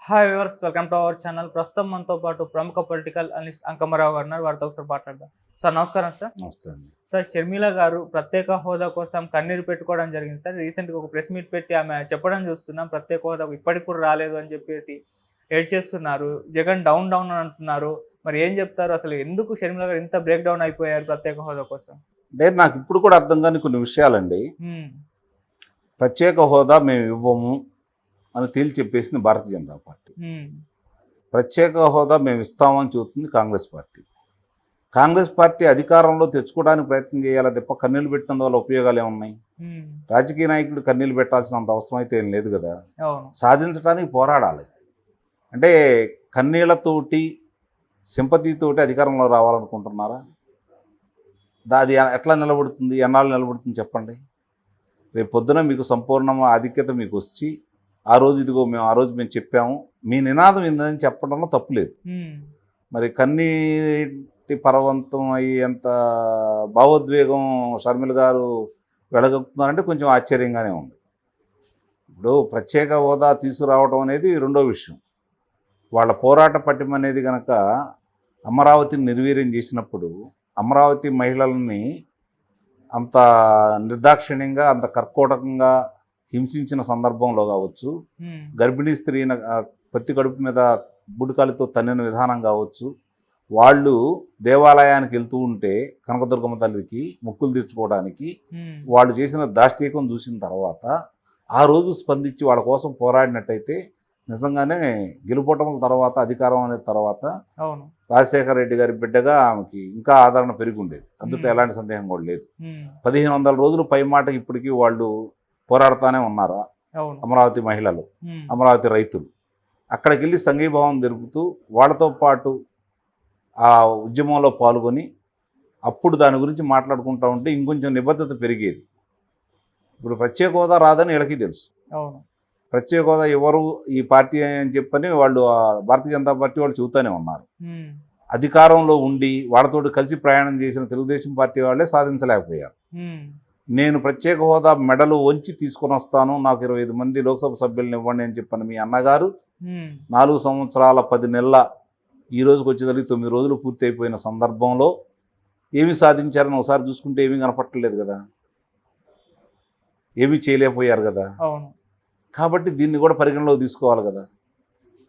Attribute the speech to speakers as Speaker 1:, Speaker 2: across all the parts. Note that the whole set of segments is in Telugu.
Speaker 1: Hi viewers, welcome to our channel. ప్రస్తుతం మనతో పాటు ప్రముఖ పొలిటికల్ అనలిస్ట్ అంకమ్మరావు గారు ఉన్నారు. వారితో ఒకసారి మాట్లాడదాం. సార్ నమస్కారం. సార్
Speaker 2: నమస్తే అండి.
Speaker 1: సార్, షర్మిల గారు ప్రత్యేక హోదా కోసం కన్నీరు పెట్టుకోవడం జరిగింది. సార్ రీసెంట్గా ఒక ప్రెస్ మీట్ పెట్టి ఆమె చెప్పడం చూస్తున్నాం, ప్రత్యేక హోదా ఇప్పటికి కూడా రాలేదు అని చెప్పేసి ఏడ్ చేస్తున్నారు. జగన్ డౌన్ డౌన్ అని అంటున్నారు. మరి ఏం చెప్తారు? అసలు ఎందుకు షర్మిల గారు ఇంత బ్రేక్ డౌన్ అయిపోయారు ప్రత్యేక హోదా కోసం?
Speaker 2: అంటే నాకు ఇప్పుడు కూడా అర్థం కాని కొన్ని విషయాలండి. ప్రత్యేక హోదా మేము ఇవ్వము అని తేల్చి చెప్పేసింది భారతీయ జనతా పార్టీ. ప్రత్యేక హోదా మేము ఇస్తామని చెబుతుంది కాంగ్రెస్ పార్టీ. కాంగ్రెస్ పార్టీ అధికారంలో తెచ్చుకోవడానికి ప్రయత్నం చేయాలి తప్ప కన్నీళ్ళు పెట్టినందు వల్ల ఉపయోగాలు ఏమున్నాయి? రాజకీయ నాయకుడు కన్నీళ్ళు పెట్టాల్సినంత అవసరం అయితే ఏం లేదు కదా. సాధించడానికి పోరాడాలి. అంటే కన్నీళ్లతోటి సింపతితోటి అధికారంలో రావాలనుకుంటున్నారా? అది ఎట్లా నిలబడుతుంది? ఎన్నాళ్ళు నిలబడుతుంది చెప్పండి. రేపు పొద్దున మీకు సంపూర్ణ ఆధిక్యత మీకు వచ్చి ఆ రోజు ఇదిగో మేము ఆ రోజు మేము చెప్పాము, మీ నినాదం ఏందని చెప్పడంలో తప్పులేదు. మరి కన్నీటి పర్వంతం అయ్యేంత భావోద్వేగం షర్మిల గారు వెడగొక్కుతున్నారంటే కొంచెం ఆశ్చర్యంగానే ఉంది. ఇప్పుడు ప్రత్యేక హోదా తీసుకురావడం అనేది రెండో విషయం. వాళ్ళ పోరాట పటిమ అనేది కనుక అమరావతిని నిర్వీర్యం చేసినప్పుడు అమరావతి మహిళల్ని అంత నిర్దాక్షిణ్యంగా అంత కర్కోటకంగా హింసించిన సందర్భంలో కావచ్చు, గర్భిణీ స్త్రీని పత్తి కడుపు మీద బుడికాలితో తన్నిన విధానం కావచ్చు, వాళ్ళు దేవాలయానికి వెళ్తూ ఉంటే కనకదుర్గమ్మ తల్లికి మొక్కులు తీర్చుకోవడానికి వాళ్ళు చేసిన దాష్టీకం చూసిన తర్వాత ఆ రోజు స్పందించి వాళ్ళ కోసం పోరాడినట్టయితే నిజంగానే గెలుపోవటం తర్వాత అధికారం అనే తర్వాత రాజశేఖర రెడ్డి గారి బిడ్డగా ఆమెకి ఇంకా ఆదరణ పెరిగి ఉండేది. అందులో ఎలాంటి సందేహం కూడా లేదు. 1500 రోజులు పై మాట ఇప్పటికీ వాళ్ళు పోరాడుతూనే ఉన్నారా అమరావతి మహిళలు, అమరావతి రైతులు. అక్కడికి వెళ్ళి సంఘీభావం జరుపుతూ వాళ్ళతో పాటు ఆ ఉద్యమంలో పాల్గొని అప్పుడు దాని గురించి మాట్లాడుకుంటూ ఉంటే ఇంకొంచెం నిబద్ధత పెరిగేది. ఇప్పుడు ప్రత్యేక హోదా రాదని వీళ్ళకి తెలుసు. ప్రత్యేక హోదా ఎవరు ఈ పార్టీ అని చెప్పని వాళ్ళు భారతీయ జనతా పార్టీ వాళ్ళు చెబుతూనే ఉన్నారు. అధికారంలో ఉండి వాళ్ళతో కలిసి ప్రయాణం చేసిన తెలుగుదేశం పార్టీ వాళ్ళే సాధించలేకపోయారు. నేను ప్రత్యేక హోదా మెడలు వంచి తీసుకొని వస్తాను, నాకు 25 మంది లోక్సభ సభ్యులను ఇవ్వండి అని చెప్పని మీ అన్నగారు 4 సంవత్సరాల 10 నెలల ఈ రోజుకి వచ్చేదానికి 9 రోజులు పూర్తి అయిపోయిన సందర్భంలో ఏమి సాధించారని ఒకసారి చూసుకుంటే ఏమీ కనపట్టలేదు కదా, ఏమీ చేయలేకపోయారు కదా. కాబట్టి దీన్ని కూడా పరిగణలోకి తీసుకోవాలి కదా.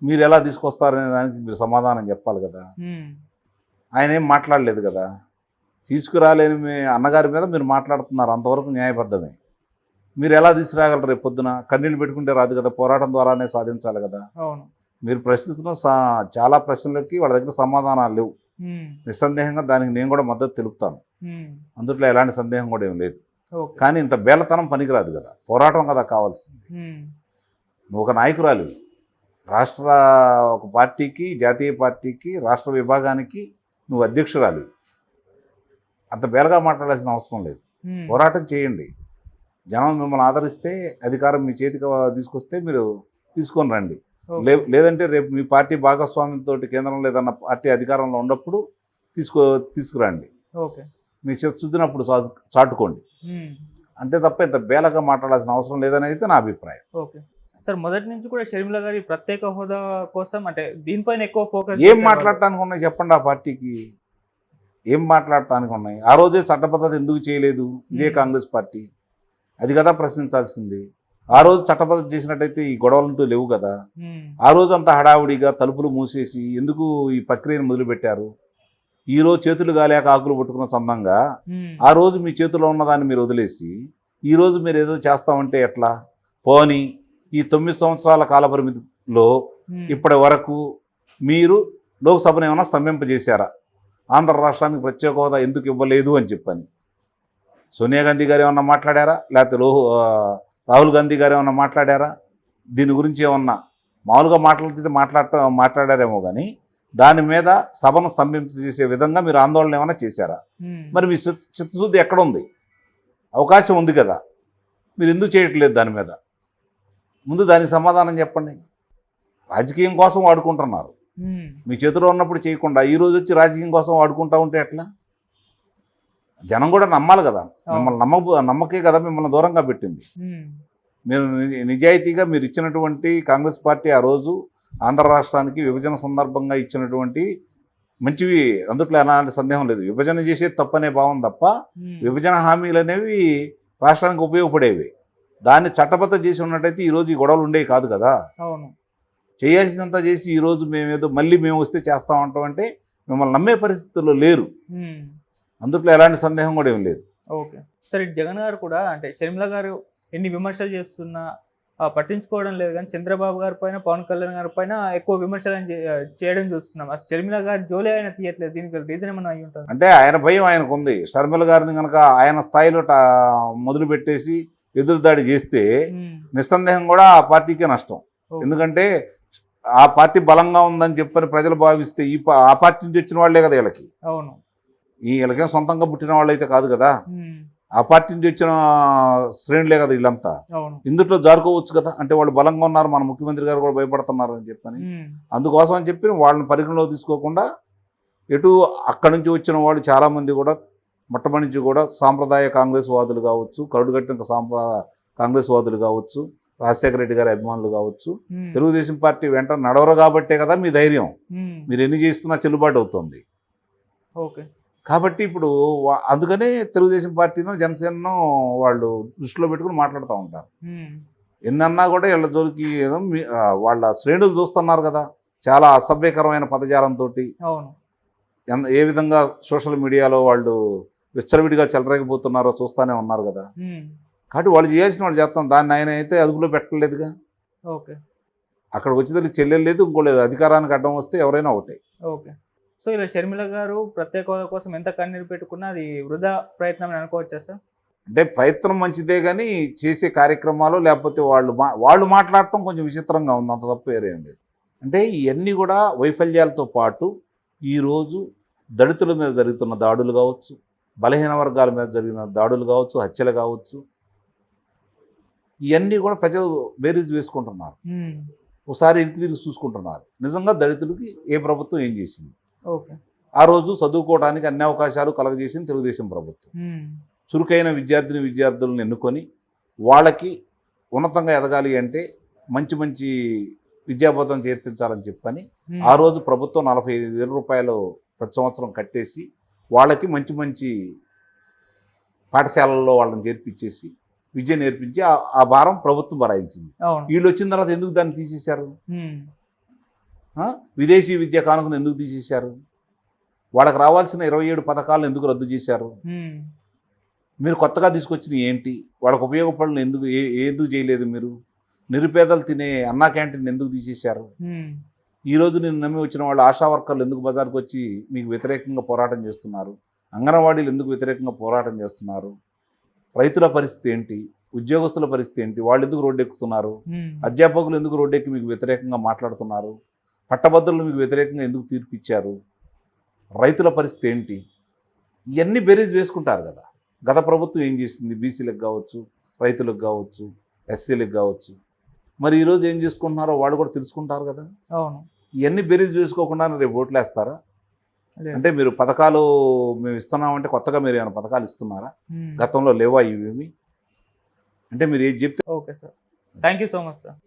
Speaker 2: మీరు ఎలా తీసుకొస్తారనే దానికి మీరు సమాధానం చెప్పాలి కదా. ఆయన ఏం మాట్లాడలేదు కదా. తీసుకురాలేని మీ అన్నగారి మీద మీరు మాట్లాడుతున్నారు, అంతవరకు న్యాయబద్ధమే. మీరు ఎలా తీసుకురాగలరు? రేపు పొద్దున కన్నీళ్ళు పెట్టుకుంటే రాదు కదా, పోరాటం ద్వారానే సాధించాలి కదా. మీరు ప్రశ్నిస్తున్న చాలా ప్రశ్నలకి వాళ్ళ దగ్గర సమాధానాలు లేవు. నిస్సందేహంగా దానికి నేను కూడా మద్దతు తెలుపుతాను, అందుట్లో ఎలాంటి సందేహం కూడా ఏం లేదు. కానీ ఇంత బేలతనం పనికిరాదు కదా, పోరాటం కదా కావాల్సింది. నువ్వు ఒక నాయకురాలు, ఒక పార్టీకి, జాతీయ పార్టీకి, రాష్ట్ర విభాగానికి నువ్వు అధ్యక్షురాలు. అంత బేలగా మాట్లాడాల్సిన అవసరం లేదు. పోరాటం చేయండి. జనం మిమ్మల్ని ఆదరిస్తే, అధికారం మీ చేతికి తీసుకొస్తే మీరు తీసుకొని రండి. లేదంటే రేపు మీ పార్టీ భాగస్వామ్యంతో కేంద్రంలో ఏదన్నా పార్టీ అధికారంలో ఉన్నప్పుడు తీసుకురండి. మీ చిత్తశుద్ధిని చాటుకోండి. అంతే తప్ప ఇంత బేలగా మాట్లాడాల్సిన అవసరం లేదనేది అయితే నా అభిప్రాయం.
Speaker 1: సార్, మొదటి నుంచి కూడా షర్మిల గారి ప్రత్యేక హోదా కోసం అంటే దీనిపైన ఎక్కువ ఫోకస్.
Speaker 2: ఏం మాట్లాడటానికి ఉన్నాయి చెప్పండి? ఆ పార్టీకి ఏం మాట్లాడటానికి ఉన్నాయి? ఆ రోజే చట్టబద్ధత ఎందుకు చేయలేదు ఇదే కాంగ్రెస్ పార్టీ? అది కదా ప్రశ్నించాల్సింది. ఆ రోజు చట్టబద్ధత చేసినట్టయితే ఈ గొడవలంటూ లేవు కదా. ఆ రోజు అంతా హడావుడిగా తలుపులు మూసేసి ఎందుకు ఈ ప్రక్రియను మొదలుపెట్టారు? ఈ రోజు చేతులు గాలేక ఆకులు పట్టుకున్న సందంగా ఆ రోజు మీ చేతిలో ఉన్నదాన్ని మీరు వదిలేసి ఈ రోజు మీరు ఏదో చేస్తామంటే ఎట్లా? పోనీ ఈ 9 సంవత్సరాల కాలపరిమితిలో ఇప్పటి వరకు మీరు లోక్సభను ఏమైనా స్తంభింపజేశారా? ఆంధ్ర రాష్ట్రానికి ప్రత్యేక హోదా ఎందుకు ఇవ్వలేదు అని చెప్పని సోనియా గాంధీ గారు ఏమన్నా మాట్లాడారా? లేకపోతే రాహుల్ గాంధీ గారు ఏమన్నా మాట్లాడారా? దీని గురించి ఏమన్నా మామూలుగా మాట్లాడారేమో కానీ దాని మీద సభను స్తంభింపజేసే విధంగా మీరు ఆందోళన ఏమైనా చేశారా? మరి మీ చిత్తశుద్ధి ఎక్కడ ఉంది? అవకాశం ఉంది కదా, మీరు ఎందుకు చేయట్లేదు దాని మీద? ముందు దానికి సమాధానం చెప్పండి. రాజకీయం కోసం వాడుకుంటున్నారు. మీ చేతిలో ఉన్నప్పుడు చేయకుండా ఈ రోజు వచ్చి రాజకీయం కోసం వాడుకుంటూ ఉంటే ఎట్లా? జనం కూడా నమ్మాలి కదా. మిమ్మల్ని నమ్మకే కదా మిమ్మల్ని దూరంగా పెట్టింది. మీరు నిజాయితీగా మీరు ఇచ్చినటువంటి కాంగ్రెస్ పార్టీ ఆ రోజు ఆంధ్ర రాష్ట్రానికి విభజన సందర్భంగా ఇచ్చినటువంటి మంచివి, అందుట్లో ఎలాంటి సందేహం లేదు. విభజన చేసేది తప్పనే భావం తప్ప విభజన హామీలు అనేవి రాష్ట్రానికి ఉపయోగపడేవి. దాన్ని చట్టబద్ధ చేసి ఉన్నట్టయితే ఈరోజు ఈ గొడవలు ఉండేవి కాదు కదా.
Speaker 1: అవును.
Speaker 2: చేయాల్సినంత చేసి ఈరోజు మేమేదో మళ్ళీ మేము వస్తే చేస్తామంటాం అంటే మిమ్మల్ని నమ్మే పరిస్థితుల్లో లేరు. అందుట్లో ఎలాంటి సందేహం కూడా ఏం లేదు.
Speaker 1: ఓకే. సరే, జగన్ గారు కూడా అంటే షర్మిల గారు ఎన్ని విమర్శలు చేస్తున్నా పట్టించుకోవడం లేదు, కానీ చంద్రబాబు గారి పైన, పవన్ కళ్యాణ్ గారి పైన ఎక్కువ విమర్శలు చేయడం చూస్తున్నాం. అసలు షర్మిల గారి జోలి ఆయన తీయట్లేదు. దీనికి రీజన్ ఏమన్నా అయ్యి ఉంటుంది?
Speaker 2: అంటే ఆయన భయం ఆయనకు ఉంది. షర్మిల గారిని కనుక ఆయన స్థాయిలో మొదలు పెట్టేసి ఎదురుదాడి చేస్తే నిస్సందేహం కూడా ఆ పార్టీకే నష్టం. ఎందుకంటే ఆ పార్టీ బలంగా ఉందని చెప్పని ప్రజలు భావిస్తే ఆ పార్టీ నుంచి వచ్చిన వాళ్లే కదా వీళ్ళకి.
Speaker 1: అవును.
Speaker 2: వీళ్ళకేం సొంతంగా పుట్టిన వాళ్ళు అయితే కాదు కదా, ఆ పార్టీ నుంచి వచ్చిన శ్రేణులే కదా వీళ్ళంతా. ఇందులో జారుకోవచ్చు కదా. అంటే వాళ్ళు బలంగా ఉన్నారు, మన ముఖ్యమంత్రి గారు కూడా భయపడుతున్నారు అని చెప్పని, అందుకోసం అని చెప్పి వాళ్ళని పరిగణలోకి తీసుకోకుండా ఎటు అక్కడి నుంచి వచ్చిన వాళ్ళు చాలామంది కూడా మొట్టమొదటి నుంచి కూడా సాంప్రదాయ కాంగ్రెస్ వాదులు కావచ్చు, కరుడుగట్టిన కాంగ్రెస్ వాదులు కావచ్చు, రాజశేఖర రెడ్డి గారి అభిమానులు కావచ్చు, తెలుగుదేశం పార్టీ వెంట నడవరు కాబట్టే కదా మీ ధైర్యం. మీరు ఎన్ని చేస్తున్నా చెల్లుబాటు అవుతుంది.
Speaker 1: ఓకే.
Speaker 2: కాబట్టి ఇప్పుడు అందుకనే తెలుగుదేశం పార్టీను, జనసేనను వాళ్ళు దృష్టిలో పెట్టుకుని మాట్లాడుతూ ఉంటారు. ఎన్నన్నా కూడా వీళ్ళ జోలికి వాళ్ళ శ్రేణులు చూస్తున్నారు కదా, చాలా అసభ్యకరమైన పదజాలంతో ఏ విధంగా సోషల్ మీడియాలో వాళ్ళు విచ్చలవిడిగా చెలరేగిపోతున్నారో చూస్తూనే ఉన్నారు కదా. కాబట్టి వాళ్ళు చేయాల్సిన వాళ్ళు చేస్తాం. దాన్ని ఆయన అయితే అదుపులో పెట్టలేదుగా.
Speaker 1: ఓకే.
Speaker 2: అక్కడ వచ్చేది చెల్లెలేదు, ఇంకోలేదు. అధికారానికి అడ్డం వస్తే ఎవరైనా ఒకటే.
Speaker 1: ఓకే. సో ఇలా షర్మిల గారు ప్రత్యేక హోదా కోసం ఎంత కన్నీరు పెట్టుకున్నా అది వృధా ప్రయత్నం అని అనుకోవచ్చా సార్?
Speaker 2: అంటే ప్రయత్నం మంచిదే, కానీ చేసే కార్యక్రమాలు లేకపోతే వాళ్ళు మాట్లాడటం కొంచెం విచిత్రంగా ఉంది. అంత తప్ప వేరేం లేదు. అంటే ఇవన్నీ కూడా వైఫల్యాలతో పాటు ఈరోజు దళితుల మీద జరుగుతున్న దాడులు కావచ్చు, బలహీన వర్గాల మీద జరిగిన దాడులు కావచ్చు, హత్యలు కావచ్చు, ఇవన్నీ కూడా ప్రజలు బేరీజు వేసుకుంటున్నారు. ఒకసారి ఇంటి తిరిగి చూసుకుంటున్నారు. నిజంగా దళితులకి ఏ ప్రభుత్వం ఏం చేసింది? ఆ రోజు చదువుకోవడానికి అన్ని అవకాశాలు కలగజేసింది తెలుగుదేశం ప్రభుత్వం. చురుకైన విద్యార్థులను ఎన్నుకొని వాళ్ళకి ఉన్నతంగా ఎదగాలి అంటే మంచి మంచి విద్యాబోధన చేర్పించాలని చెప్పని ఆ రోజు ప్రభుత్వం 45,000 రూపాయలు ప్రతి సంవత్సరం కట్టేసి వాళ్ళకి మంచి మంచి పాఠశాలల్లో వాళ్ళని చేర్పించేసి విద్య నేర్పించి ఆ భారం ప్రభుత్వం భరాయించింది. వీళ్ళు వచ్చిన తర్వాత ఎందుకు దాన్ని తీసేశారు? విదేశీ విద్య కానుకను ఎందుకు తీసేశారు? వాళ్ళకి రావాల్సిన 27 పథకాలను ఎందుకు రద్దు చేశారు? మీరు కొత్తగా తీసుకొచ్చిన ఏంటి? వాళ్ళకు ఉపయోగపడిన ఎందుకు చేయలేదు? మీరు నిరుపేదలు తినే అన్నా క్యాంటీన్ ఎందుకు తీసేశారు? ఈరోజు నేను నమ్మి వచ్చిన వాళ్ళు ఆశా వర్కర్లు ఎందుకు బజార్కి వచ్చి మీకు వ్యతిరేకంగా పోరాటం చేస్తున్నారు? అంగన్వాడీలు ఎందుకు వ్యతిరేకంగా పోరాటం చేస్తున్నారు? రైతుల పరిస్థితి ఏంటి? ఉద్యోగస్తుల పరిస్థితి ఏంటి? వాళ్ళు ఎందుకు రోడ్డు ఎక్కుతున్నారు? అధ్యాపకులు ఎందుకు రోడ్డెక్కి మీకు వ్యతిరేకంగా మాట్లాడుతున్నారు? పట్టభద్రులు మీకు వ్యతిరేకంగా ఎందుకు తీర్పిచ్చారు? రైతుల పరిస్థితి ఏంటి? ఇవన్నీ బేరీజ్ వేసుకుంటారు కదా. గత ప్రభుత్వం ఏం చేసింది? బీసీలకు కావచ్చు, రైతులకు కావచ్చు, ఎస్సీలకు కావచ్చు. మరి ఈరోజు ఏం చేసుకుంటున్నారో వాళ్ళు కూడా తెలుసుకుంటారు కదా. ఇవన్నీ బేరీజ్ వేసుకోకుండా రేపు ఓట్లు వేస్తారా? అంటే మీరు పథకాలు మేము ఇస్తున్నామంటే కొత్తగా మీరు ఏమైనా పథకాలు ఇస్తున్నారా? గతంలో లేవా ఇవేమి? అంటే మీరు ఏది చెప్తే.
Speaker 1: Okay sir, thank you so much sir.